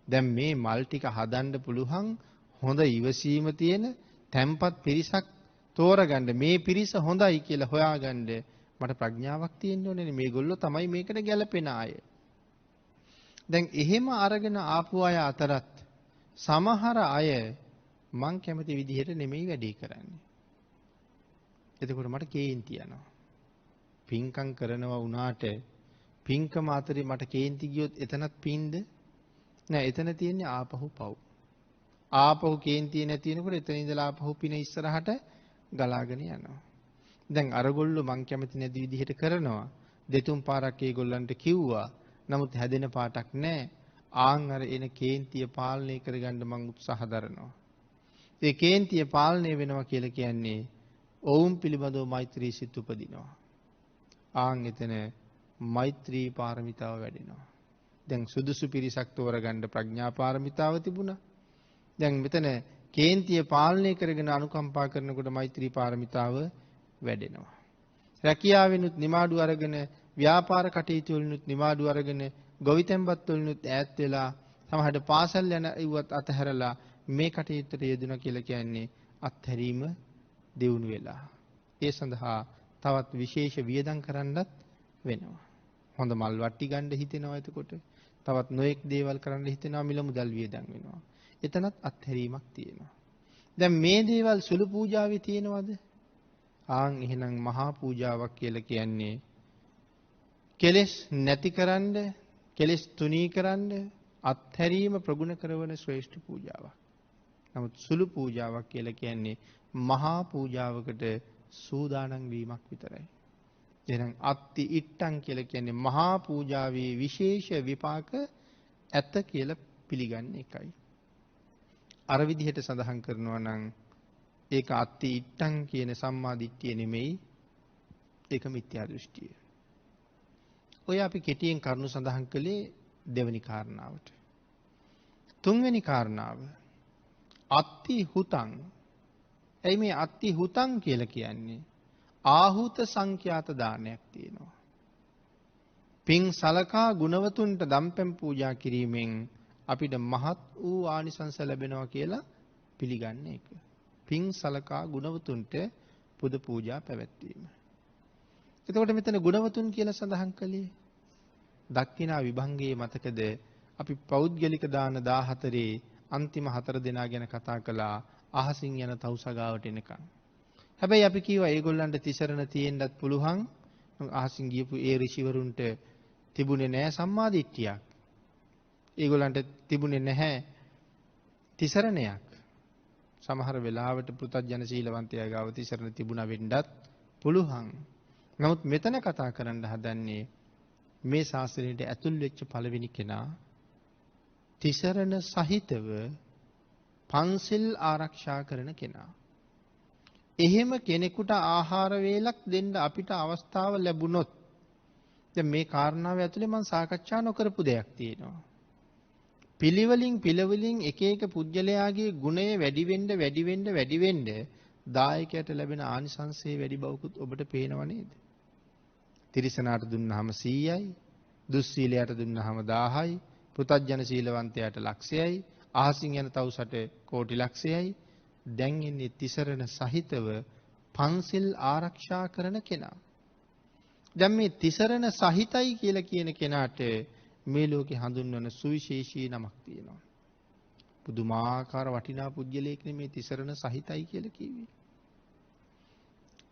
දැන් මේ මල් ටික හදන්න පුළුවන් හොඳ ඉවසීම තියෙන තැම්පත් පිරිසක් තෝරගන්න මේ පිරිස හොඳයි කියලා හොයාගන්න මට ප්‍රඥාවක් තියෙන්න ඕනේ. මේගොල්ලෝ තමයි මේකට ගැළපෙන අය. දැන් එහෙම අරගෙන ආපු අය අතරත් සමහර අය මං කැමති විදිහට නෙමෙයි වැඩේ කරන්නේ. එතකොට මට කේන්ති යනවා. පින්කම් කරනවා වුණාට පින්කම අතරේ මට කේන්ති ගියොත් එතනත් පින්ද? නෑ, එතන තියෙන්නේ ආපහු පව්. ආපහු කේන්තිය නැති වෙනකොට එතන ඉඳලා ආපහු පින ඉස්සරහට ගලාගෙන යනවා. දැන් අරගොල්ලෝ මං කැමති නැති විදිහට කරනවා. දෙතුන් පාරක් ඒගොල්ලන්ට කිව්වා. නමුත් හැදෙන පාටක් නෑ. ආන් අර එන කේන්තිය පාලනය කරගන්න මං උත්සාහ දරනවා. ඒ කේන්තිය පාලනය වෙනවා කියලා කියන්නේ ඔවුන් පිළිබඳව මෛත්‍රී සිත් උපදිනවා. ආන් එතන මෛත්‍රී පාරමිතාව වැඩෙනවා. දැන් සුදුසු පිරිසක් තෝරගන්න ප්‍රඥා පාරමිතාව තිබුණා. දැන් මෙතන කේන්තිය පාලනය කරගෙන අනුකම්පා කරනකොට මෛත්‍රී පාරමිතාව වැඩෙනවා. රැකියාවෙනුත් නිමාඩු අරගෙන ව්‍යාපාර කටයුතු වලිනුත් නිමාඩු අරගෙන ගොවිතැන්පත් වලිනුත් ඈත් වෙලා සමහරට පාසල් යන ඉවත් අතහැරලා මේ කටයුත්තට යෙදුණා කියලා කියන්නේ අත්හැරීම දියුණු වෙලා. ඒ සඳහා තවත් විශේෂ වියදම් කරන්නත් වෙනවා. හොඳ මල් වට්ටි ගන්න හිතෙනවා. එතකොට තවත් නොඑක් දේවල් කරන්න හිතෙනවා. මිල මුදල් වියදම් වෙනවා. එතනත් අත්හැරීමක් තියෙනවා. දැන් මේ දේවල් සුළු පූජාවේ තියෙනවද? ආන් එහෙනම් මහා පූජාවක් කියලා කියන්නේ කෙලෙස් නැතිකරන්න, කෙලෙස් තුනීකරන්න අත්හැරීම ප්‍රගුණ කරන ශ්‍රේෂ්ඨ පූජාවක්. නමුත් සුළු පූජාවක් කියලා කියන්නේ මහා පූජාවකට සූදානම් වීමක් විතරයි. එහෙනම් අත්ති ඉට්ටං කියලා කියන්නේ මහා පූජාවේ විශේෂ විපාක ඇත කියලා පිළිගන්න එකයි. අර විදිහට සඳහන් කරනවා නම් ඒක අත්ති ඉට්ටං කියන සම්මා දිට්ඨිය නෙමෙයි, ඒක මිත්‍යා දෘෂ්ටිය. ඔය අපි කෙටියෙන් කරුණු සඳහන් කළේ දෙවෙනි කාරණාවට. තුන්වෙනි කාරණාව අත්ති හුතං. එයි මේ අත්ති හුතං කියලා කියන්නේ ආහුත සංඛ්‍යාත දානයක් තියෙනවා. පින් සලකා ගුණවතුන්ට දම්පැන් පූජා කිරීමෙන් අපිට මහත් වූ ආනිසංස ලැබෙනවා කියලා පිළිගන්න එක. පින් සලකා ගුණවතුන්ට පුද පූජා පැවැත්වීම. එතකොට මෙතන ගුණවතුන් කියලා සඳහන් කළේ දක්ඛිනා විභංගයේ මතකද අපි පෞද්ගලික දාන 14 අන්තිම 4 දෙනා ගැන කතා කළා අහසින් යන තවුසගාවට එනකන්. හැබැයි අපි කියවා ඒගොල්ලන්ට තිසරණ තියෙන්නත් පුළුවන්. අහසින් ගියපු ඒ ඍෂිවරුන්ට තිබුණේ නැහැ සම්මාදිට්ඨියක්. ඒගොල්ලන්ට තිබුණේ නැහැ තිසරණයක්. සමහර වෙලාවට පෘථග්ජන සීලවන්තයා ගාව තිසරණ තිබුණා වෙන්නත් පුළුවන්. නමුත් මෙතන කතා කරන්න හදන්නේ මේ ශාස්ත්‍රයට ඇතුල් වෙච්ච පළවෙනි කෙනා තිසරණ සහිතව පන්සිල් ආරක්ෂා කරන කෙනා. එහෙම කෙනෙකුට ආහාර වේලක් දෙන්න අපිට අවස්ථාව ලැබුණොත් දැන් මේ කාරණාව ඇතුලේ මම සාකච්ඡා නොකරපු දෙයක් තියෙනවා. පිළිවෙලින් එක එක පුජ්‍යලයාගේ ගුණය වැඩි වෙන්න දායකයට ලැබෙන ආනිසංසයේ වැඩි බවකුත් ඔබට පේනව නේද? තිරිසනාට දුන්නාම 100යි, දුස්සීලයට දුන්නාම 1000යි, පෘථග්ජන සීලවන්තයාට ලක්ෂයයි, අහසින් යන තවුසට කෝටි ලක්ෂයයි. දැන් ඉන්නේ තිසරණ සහිතව පන්සිල් ආරක්ෂා කරන කෙනා. දැන් මේ තිසරණ සහිතයි කියලා කියන කෙනාට මේ ලෝකේ හඳුන්වන සුවිශේෂී නමක් තියෙනවා. පුදුමාකාර වටිනා පුජ්‍යලයක් නෙමේ තිසරණ සහිතයි කියලා කිව්වේ.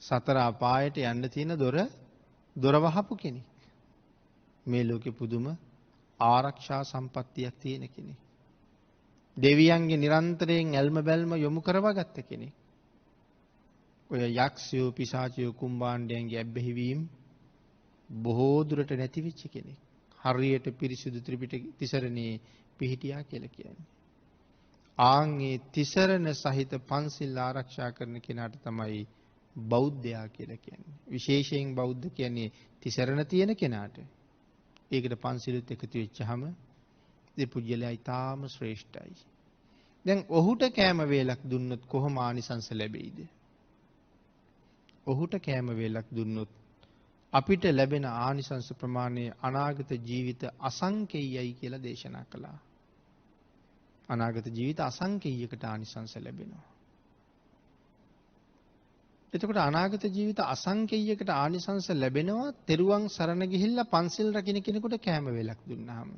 සතර අපායට යන්න තියෙන දොර වහපු කෙනෙක්. මේ ලෝකේ පුදුම ආරක්ෂා සම්පත්තියක් තියෙන කෙනෙක්. දෙවියන්ගේ නිරන්තරයෙන් ඇල්ම බැල්ම යොමු කරවගත්ත කෙනෙක්. ඔය යක්ෂයෝ පිසාචයෝ කුම්භාණ්ඩයන්ගේ ඇබ්බැහිවීම බොහෝ දුරට නැති වෙච්ච කෙනෙක්. හරියට පිරිසිදු ත්‍රිපිටක තිසරණේ පිහිටියා කියලා කියන්නේ. ආන්ගේ තිසරණ සහිත පන්සිල් ආරක්ෂා කරන කෙනාට තමයි බෞද්ධයා කියලා කියන්නේ. විශේෂයෙන් බෞද්ධ කියන්නේ තිසරණ තියෙන කෙනාට. ඒකට පන්සිලුත් එකතු වෙච්චාම ඒ පුජ්‍යලයා ඊටාම ශ්‍රේෂ්ඨයි. දැන් ඔහුට කෑම වේලක් දුන්නොත් කොහොම ආනිසංස ලැබෙයිද? ඔහුට කෑම වේලක් දුන්නොත් අපිට ලැබෙන ආනිසංස ප්‍රමාණය අනාගත ජීවිත අසංකේයයි කියලා දේශනා කළා. අනාගත ජීවිත අසංකේයයකට ආනිසංස ලැබෙනවා. එතකොට අනාගත ජීවිත අසංකේයයකට ආනිසංස ලැබෙනවා තෙරුවන් සරණ ගිහිල්ලා පන්සිල් රකින්න කෙනෙකුට කෑම වේලක් දුන්නාම.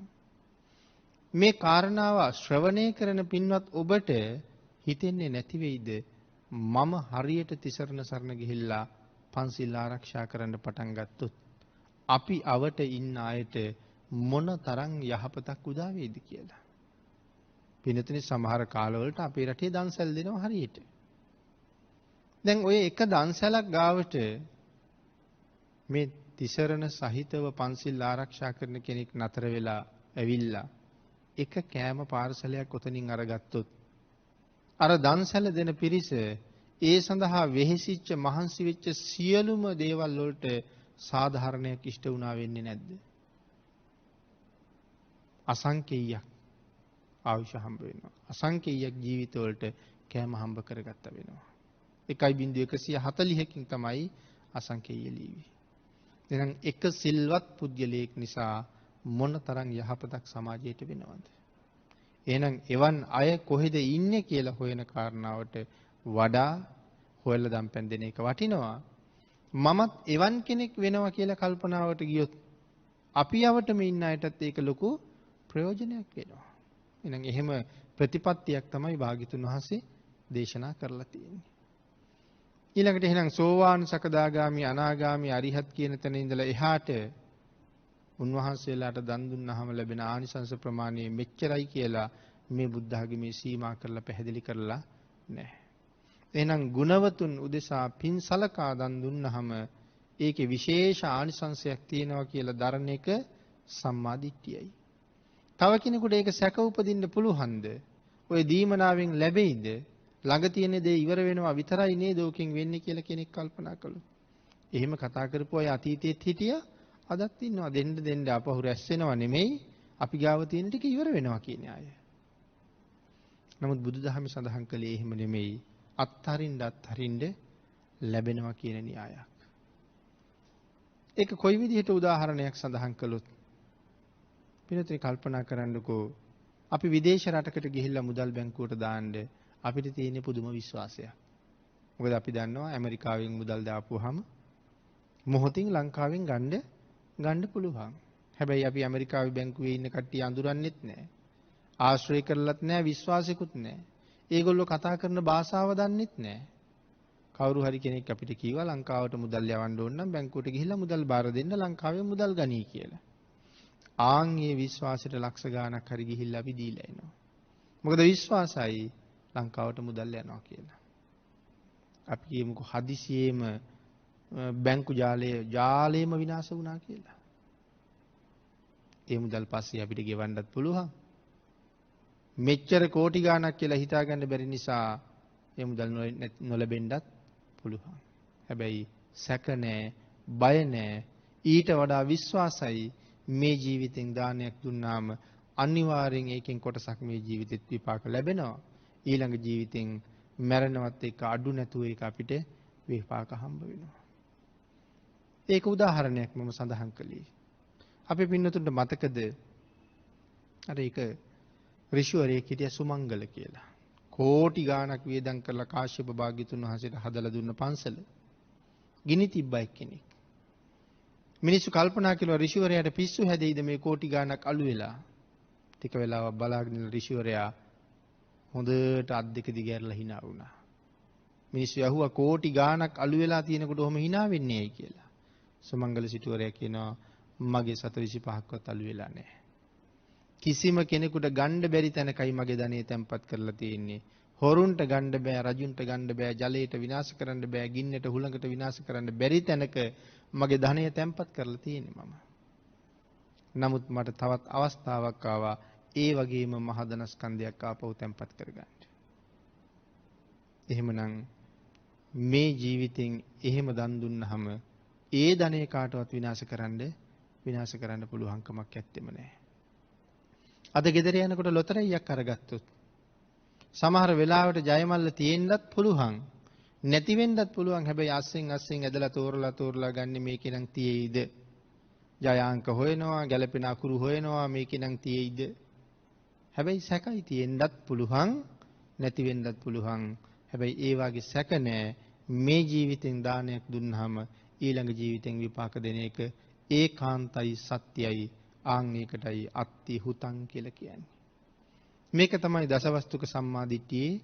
මේ කාරණාව ශ්‍රවණය කරන පින්වත් ඔබට හිතෙන්නේ නැති වෙයිද මම හරියට තිසරණ සරණ ගිහිල්ලා පන්සිල් ආරක්ෂා කරන්න පටන් ගත්තොත් අපි අවට ඉන්න අයට මොන තරම් යහපතක් උදා වේද කියලා. පිනතුනේ සමහර කාලවලට අපේ රටේ දන්සැල් දෙනවා හරියට. දැන් ඔය එක දන්සැලක් ගාවට මේ තිසරණ සහිතව පන්සිල් ආරක්ෂා කරන කෙනෙක් නතර වෙලා ඇවිල්ලා එක කෑම පාර්සලයක් ඔතනින් අරගත්තොත් අර දන්සැල දෙන පිරිස ඒ සඳහා වෙහෙසිච්ච මහන්සි වෙච්ච සියලුම දේවල් වලට සාධාරණයක් ඉෂ්ට වුණා වෙන්නේ නැද්ද? අසංකේයයක් ආයුෂ හම්බ වෙනවා. අසංකේයයක් ජීවිත වලට කෑම හම්බ කරගත්ත වෙනවා. 1.140කින් තමයි අසංකේය ලීවි. එහෙනම් එක සිල්වත් පුද්ගලයෙක් නිසා මොනතරම් යහපතක් සමාජයට වෙනවද? එහෙනම් එවන් අය කොහෙද ඉන්නේ කියලා හොයන කාරණාවට වඩා හොයලා දම්පැන් දෙන එක වටිනවා. මමත් එවන් කෙනෙක් වෙනවා කියලා කල්පනාවට ගියොත් අපි යවටම ඉන්න අයටත් ඒක ලොකු ප්‍රයෝජනයක් වෙනවා. එහෙනම් එහෙම ප්‍රතිපත්තියක් තමයි භාග්‍යතුන් වහන්සේ දේශනා කරලා තියෙන්නේ. ඊළඟට එහෙනම් සෝවාන් සකදාගාමි අනාගාමි අරිහත් කියන තැන ඉඳලා එහාට උන්වහන්සේලාට දන් දුන්නාම ලැබෙන ආනිසංස ප්‍රමාණය මෙච්චරයි කියලා මේ බුද්ධ ආගමේ සීමා කරලා පැහැදිලි කරලා නැහැ. එහෙනම් ගුණවතුන් උදෙසා පින් සලකා දන් දුන්නාම ඒකේ විශේෂ ආනිසංසයක් තියෙනවා කියලා දරන එක සම්මාදිට්ඨියයි. තව කෙනෙකුට ඒක සැක උපදින්න පුළුවන්ද? ඔය දීමනාවෙන් ලැබෙයිද? ළඟ තියෙන දේ ඉවර වෙනවා විතරයි නේද ඕකෙන් වෙන්නේ කියලා කෙනෙක් කල්පනා කළොත්. එහෙම කතා කරපු අය අතීතයේත් හිටියා අදත් ඉන්නවා. දෙන්න අපහු රැස් වෙනව නෙමෙයි අපි ගාව තියෙන ටික ඉවර වෙනවා කියන අය. නමුත් බුදුදහමේ සඳහන් කළේ එහෙම නෙමෙයි. අත්හරින්න ලැබෙනවා කියන න්‍යායක්. ඒක කොයි විදිහට උදාහරණයක් සඳහන් කළොත් පිළිතුරු කල්පනා කරන්නකෝ. අපි විදේශ රටකට ගිහිල්ලා මුදල් බැංකුවට දාන්න අපිට තියෙන පුදුම විශ්වාසයක්. මොකද අපි දන්නවා ඇමරිකාවෙන් මුදල් දාපුවාම මොහොතින් ලංකාවෙන් ගන්න පුළුවන්. හැබැයි අපි ඇමරිකාවේ බැංකුවේ ඉන්න කට්ටිය අඳුරන්නෙත් නැහැ. ආශ්‍රය කරලත් නැහැ, විශ්වාසිකුත් නැහැ. ඒගොල්ලෝ කතා කරන භාෂාව දන්නෙත් නැහැ. කවුරු හරි කෙනෙක් අපිට කිව්වා ලංකාවට මුදල් යවන්න ඕන නම් බැංකුවට ගිහිල්ලා මුදල් බාර දෙන්න ලංකාවේ මුදල් ගනී කියලා. ආන් මේ විශ්වාසයට ලක්ෂ ගාණක් හරි ගිහිල්ලා අපි දීලා එනවා. මොකද විශ්වාසයි ලංකාවට මුදල් යනවා කියලා. අපි කියමුකෝ හදිසියෙම බැංකු ජාලයම විනාශ වුණා කියලා. ඒ මුදල් පස්සේ අපිට ගෙවන්නත් පුළුවන්. මෙච්චර කෝටි ගාණක් කියලා හිතාගන්න බැරි නිසා ඒ මුදල් නොලැබෙන්නත් පුළුවන්. හැබැයි සැක නැහැ, බය නැහැ. ඊට වඩා විශ්වාසයි මේ ජීවිතෙන් දානයක් දුන්නාම අනිවාර්යෙන් ඒකෙන් කොටසක් මේ ජීවිතෙත් විපාක ලැබෙනවා. ඊළඟ ජීවිතෙන් මැරෙනවත් එක අඩු නැතුව ඒක අපිට විපාක හම්බ වෙනවා. ඒක උදාහරණයක් මම සඳහන් කළේ. අපේ පින්නතුන්ට මතකද අර ඒක ඍෂිවරයෙක් හිටියා සුමංගල කියලා. කෝටි ගාණක් වියදම් කරලා කාශ්‍යප භාග්‍යතුන් වහන්සේට හදලා දුන්න පන්සල. ගිනි තිබ්බ එක්කෙනෙක්. මිනිස්සු කල්පනා කළා ඍෂිවරයාට පිස්සු හැදෙයිද මේ කෝටි ගාණක් අළු වෙලා. ටික වෙලාවක් බලාගෙන ඍෂිවරයා හොඳට අත් දෙක දිගහැරලා hina වුණා. මිනිස්සු යහුවා කෝටි ගාණක් අළු වෙලා තියෙනකොට ඔහොම hina වෙන්නේ ඇයි කියලා. සුමංගල සිටුවරයා කියනවා මගේ 725ක්වත් අළු වෙලා නැහැ. කිසිම කෙනෙකුට ගන්න බැරි තැනකයි මගේ ධනෙ තැන්පත් කරලා තියෙන්නේ. හොරුන්ට ගන්න බෑ, රජුන්ට ගන්න බෑ, ජලයට විනාශ කරන්න බෑ, ගින්නට හුළඟට විනාශ කරන්න බැරි තැනක මගේ ධනෙ තැන්පත් කරලා තියෙන්නේ මම. නමුත් මට තවත් අවස්ථාවක් ආවා ඒ වගේම මහදනස්කන්ධයක් ආපහු තැන්පත් කරගන්න. එහෙමනම් මේ ජීවිතෙන් එහෙම දන් දුන්නාම ඒ ධනෙ කාටවත් විනාශ කරන්න පුළුවන් කමක් නැත්තේම නෑ. අද ගෙදර යනකොට ලොතරැයියක් අරගත්තොත් සමහර වෙලාවට ජයමල්ල තියෙන්නත් පුළුවන් නැති වෙන්නත් පුළුවන්. හැබැයි අස්සෙන් ඇදලා තෝරලා ගන්න මේකේ නම් තියෙයිද? ජයාංක හොයනවා, ගැළපෙන අකුරු හොයනවා මේකේ නම් තියෙයිද? හැබැයි සැකයි තියෙන්නත් පුළුවන් නැති වෙන්නත් පුළුවන්. හැබැයි ඒ වාගේ සැක නැහැ. මේ ජීවිතෙන් දානයක් දුන්නාම ඊළඟ ජීවිතෙන් විපාක දෙන එක ඒකාන්තයි සත්‍යයි. ආන් ඒකටයි අත්ති හුතං කියලා කියන්නේ. මේක තමයි දසවස්තුක සම්මාදිට්ඨියේ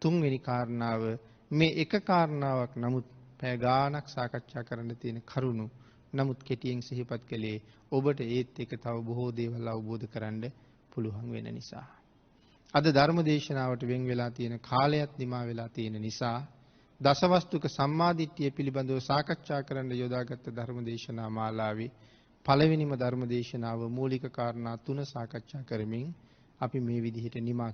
තුන්වෙනි කාරණාව. මේ එක කාරණාවක් නමුත් පැය ගාණක් සාකච්ඡා කරන්න තියෙන කරුණු. නමුත් කෙටියෙන් සිහිපත් කළේ ඔබට ඒත් එක තව බොහෝ දේවල් අවබෝධ කරන්න පුළුවන් වෙන නිසා. අද ධර්ම දේශනාවට වෙන් වෙලා තියෙන කාලයත් නිමා වෙලා තියෙන නිසා දසවස්තුක සම්මාදිට්ඨිය පිළිබඳව සාකච්ඡා කරන්න යොදාගත් ධර්ම දේශනා මාලාවේ පළවෙනිම ධර්ම දේශනාව මූලික කාරණා 3 සාකච්ඡා කරමින් අපි මේ විදිහට නිමා